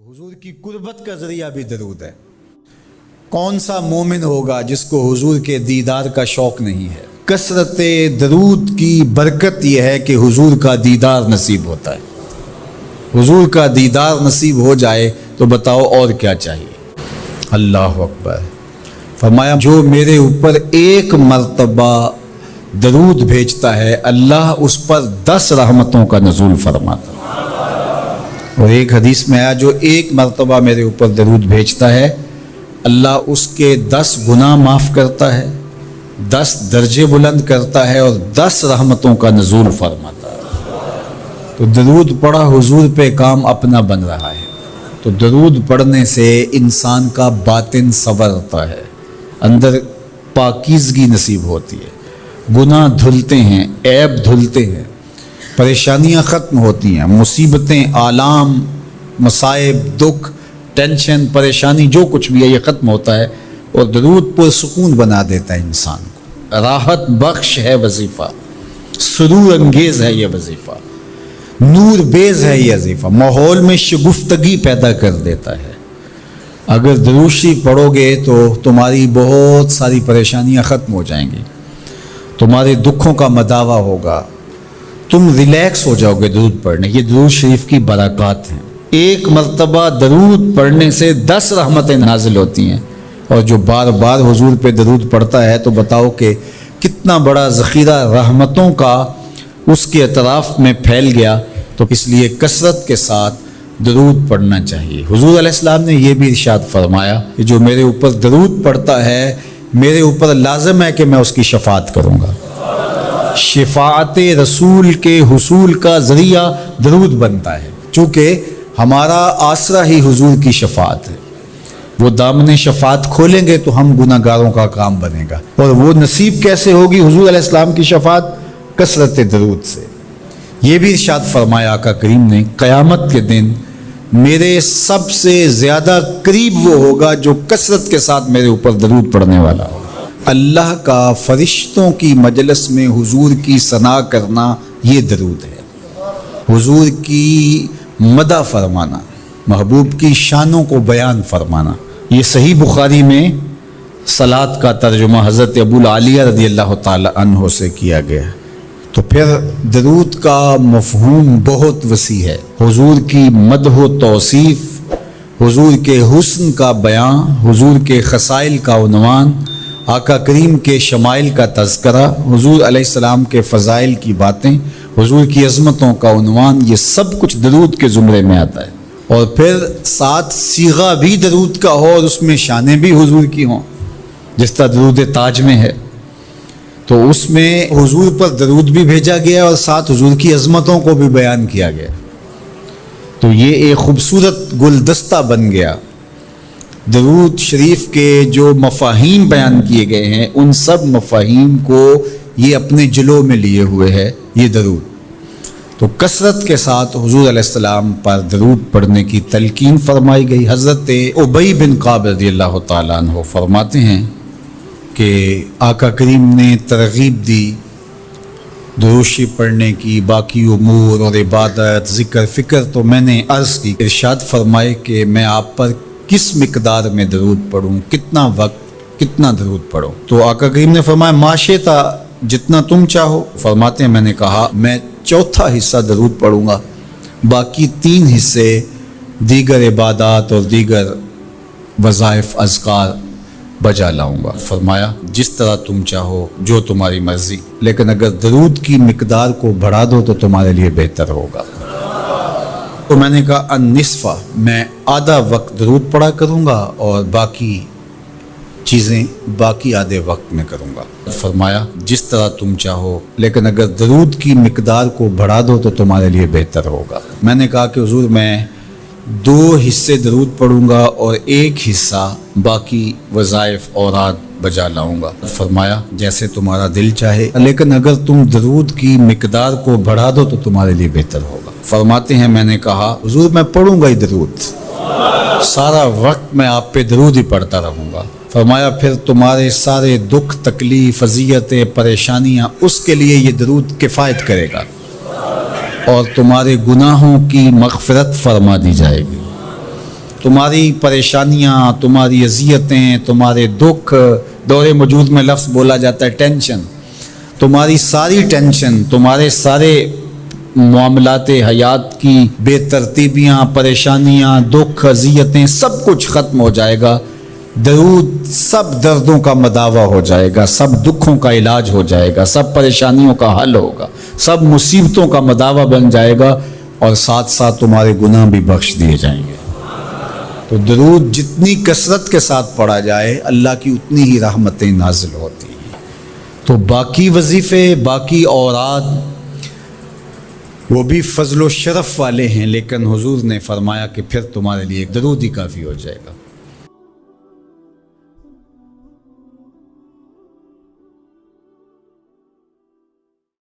حضور کی قربت کا ذریعہ بھی درود ہے۔ کون سا مومن ہوگا جس کو حضور کے دیدار کا شوق نہیں ہے؟ کثرت درود کی برکت یہ ہے کہ حضور کا دیدار نصیب ہوتا ہے۔ حضور کا دیدار نصیب ہو جائے تو بتاؤ اور کیا چاہیے؟ اللہ اکبر۔ فرمایا جو میرے اوپر ایک مرتبہ درود بھیجتا ہے اللہ اس پر 10 رحمتوں کا نزول فرماتا ہے۔ اور ایک حدیث میں آیا جو ایک مرتبہ میرے اوپر درود بھیجتا ہے اللہ اس کے 10 گناہ معاف کرتا ہے، 10 درجے بلند کرتا ہے اور 10 رحمتوں کا نزول فرماتا ہے۔ تو درود پڑھا حضور پہ کام اپنا بن رہا ہے۔ تو درود پڑھنے سے انسان کا باطن سنورتا ہے، اندر پاکیزگی نصیب ہوتی ہے، گناہ دھلتے ہیں، عیب دھلتے ہیں، پریشانیاں ختم ہوتی ہیں، مصیبتیں، آلام، مصائب، دکھ، ٹینشن، پریشانی جو کچھ بھی ہے یہ ختم ہوتا ہے۔ اور درود پرسکون بنا دیتا ہے انسان کو۔ راحت بخش ہے وظیفہ، سرور انگیز ہے یہ وظیفہ، نور بیز ہے یہ وظیفہ، ماحول میں شگفتگی پیدا کر دیتا ہے۔ اگر درود شریف پڑھو گے تو تمہاری بہت ساری پریشانیاں ختم ہو جائیں گی، تمہارے دکھوں کا مداوع ہوگا، تم ریلیکس ہو جاؤ گے درود پڑھنے۔ یہ درود شریف کی برکات ہیں۔ ایک مرتبہ درود پڑھنے سے 10 رحمتیں نازل ہوتی ہیں، اور جو بار بار حضور پہ درود پڑھتا ہے تو بتاؤ کہ کتنا بڑا ذخیرہ رحمتوں کا اس کے اطراف میں پھیل گیا۔ تو اس لیے کثرت کے ساتھ درود پڑھنا چاہیے۔ حضور علیہ السلام نے یہ بھی ارشاد فرمایا کہ جو میرے اوپر درود پڑھتا ہے میرے اوپر لازم ہے کہ میں اس کی شفاعت کروں گا۔ شفاعت رسول کے حصول کا ذریعہ درود بنتا ہے، چونکہ ہمارا آسرا ہی حضور کی شفاعت ہے۔ وہ دامن شفاعت کھولیں گے تو ہم گناہ گاروں کا کام بنے گا۔ اور وہ نصیب کیسے ہوگی حضور علیہ السلام کی شفاعت؟ کثرت درود سے۔ یہ بھی ارشاد فرمایا آقا کریم نے قیامت کے دن میرے سب سے زیادہ قریب وہ ہوگا جو کثرت کے ساتھ میرے اوپر درود پڑھنے والا ہوگا۔ اللہ کا فرشتوں کی مجلس میں حضور کی ثنا کرنا یہ درود ہے۔ حضور کی مدح فرمانا، محبوب کی شانوں کو بیان فرمانا۔ یہ صحیح بخاری میں صلاۃ کا ترجمہ حضرت ابو العالیہ رضی اللہ تعالی عنہ سے کیا گیا ہے۔ تو پھر درود کا مفہوم بہت وسیع ہے۔ حضور کی مدح و توصیف، حضور کے حسن کا بیان، حضور کے خصائل کا عنوان، آقا کریم کے شمائل کا تذکرہ، حضور علیہ السلام کے فضائل کی باتیں، حضور کی عظمتوں کا عنوان، یہ سب کچھ درود کے زمرے میں آتا ہے۔ اور پھر ساتھ صیغہ بھی درود کا ہو اور اس میں شانیں بھی حضور کی ہوں، جس طرح درود تاج میں ہے، تو اس میں حضور پر درود بھی بھیجا گیا اور ساتھ حضور کی عظمتوں کو بھی بیان کیا گیا۔ تو یہ ایک خوبصورت گلدستہ بن گیا۔ درود شریف کے جو مفاہیم بیان کیے گئے ہیں ان سب مفاہیم کو یہ اپنے جلو میں لیے ہوئے ہے یہ درود۔ تو کثرت کے ساتھ حضور علیہ السلام پر درود پڑھنے کی تلقین فرمائی گئی۔ حضرت ابی بن کعب رضی اللہ تعالیٰ عنہ فرماتے ہیں کہ آقا کریم نے ترغیب دی درود شریف پڑھنے کی، باقی امور اور عبادت، ذکر فکر۔ تو میں نے عرض کی، ارشاد فرمائے کہ میں آپ پر کس مقدار میں درود پڑھوں، کتنا وقت، کتنا درود پڑھوں؟ تو آقا کریم نے فرمایا ماشیتا، جتنا تم چاہو۔ فرماتے ہیں میں نے کہا میں 4تھا حصہ درود پڑھوں گا، باقی 3 حصے دیگر عبادات اور دیگر وظائف اذکار بجا لاؤں گا۔ فرمایا جس طرح تم چاہو، جو تمہاری مرضی، لیکن اگر درود کی مقدار کو بڑھا دو تو تمہارے لیے بہتر ہوگا۔ تو میں نے کہا النصف، میں آدھا وقت درود پڑھا کروں گا اور باقی چیزیں باقی آدھے وقت میں کروں گا۔ فرمایا جس طرح تم چاہو، لیکن اگر درود کی مقدار کو بڑھا دو تو تمہارے لیے بہتر ہوگا۔ میں نے کہا کہ حضور میں 2 حصے درود پڑھوں گا اور 1 حصہ باقی وظائف اوراد بجا لاؤں گا۔ فرمایا جیسے تمہارا دل چاہے، لیکن اگر تم درود کی مقدار کو بڑھا دو تو تمہارے لیے بہتر ہوگا۔ فرماتے ہیں میں نے کہا حضور میں پڑھوں گا ہی درود، سارا وقت میں آپ پہ درود ہی پڑھتا رہوں گا۔ فرمایا پھر تمہارے سارے دکھ، تکلیف، اذیتیں، پریشانیاں، اس کے لیے یہ درود کفایت کرے گا اور تمہارے گناہوں کی مغفرت فرما دی جائے گی۔ تمہاری پریشانیاں، تمہاری اذیتیں، تمہارے دکھ، دور موجود میں لفظ بولا جاتا ہے ٹینشن، تمہاری ساری ٹینشن، تمہارے سارے معاملات حیات کی بے ترتیبیاں، پریشانیاں، دکھ، اذیتیں، سب کچھ ختم ہو جائے گا۔ درود سب دردوں کا مداوع ہو جائے گا، سب دکھوں کا علاج ہو جائے گا، سب پریشانیوں کا حل ہوگا، سب مصیبتوں کا مداوع بن جائے گا، اور ساتھ ساتھ تمہارے گناہ بھی بخش دیے جائیں گے۔ تو درود جتنی کثرت کے ساتھ پڑھا جائے اللہ کی اتنی ہی رحمتیں نازل ہوتی ہیں۔ تو باقی وظیفے، باقی اوراد وہ بھی فضل و شرف والے ہیں، لیکن حضور نے فرمایا کہ پھر تمہارے لیے ایک درود ہی کافی ہو جائے گا۔